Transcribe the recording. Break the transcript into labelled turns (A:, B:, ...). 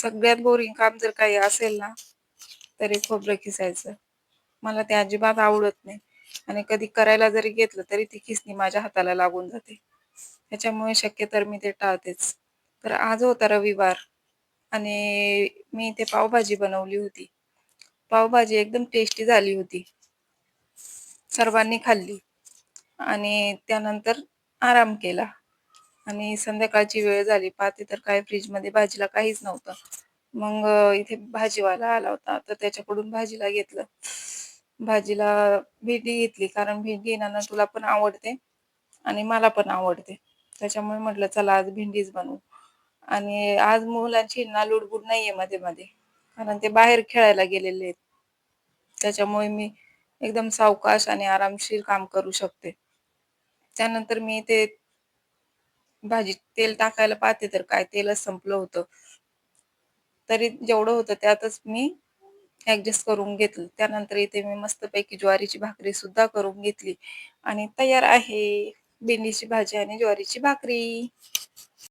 A: सगळ्यात बोरिंग काम जर काही असेल ना, तरी खोबरं खिसायचं. मला ते अजिबात आवडत नाही आणि कधी करायला जरी घेतलं तरी ती खिसणी माझ्या हाताला लागून जाते. त्याच्यामुळे शक्यतर मी ते टाळतेच. तर आज होता रविवार आणि मी इथे पावभाजी बनवली होती. पावभाजी एकदम टेस्टी झाली होती. सर्वांनी खाल्ली आणि त्यानंतर आराम केला. आणि संध्याकाळची वेळ झाली, पाहते तर काय फ्रीजमध्ये भाजीला काहीच नव्हतं. मग इथे भाजीवाला आला होता, तर त्याच्याकडून भाजीला घेतलं. भाजीला भेंडी घेतली, कारण भेंडी ना तुला पण आवडते आणि मला पण आवडते. त्याच्यामुळे म्हटलं चला आज भेंडीच बनवू. आणि आज मुलांची ना लुडबुड नाहीये मध्ये मध्ये, कारण ते बाहेर खेळायला गेलेले आहेत. त्याच्यामुळे मी एकदम सावकाश आणि आरामशीर काम करू शकते. त्यानंतर मी ते भाजीत तेल टाकायला पाहते तर काय तेलच संपलं होतं. तरी जेवढं होतं त्यातच मी ऍडजस्ट करून घेतलं. त्यानंतर इथे मी मस्तपैकी ज्वारीची भाकरी सुद्धा करून घेतली आणि तयार आहे भेंडीची भाजी आणि ज्वारीची भाकरी.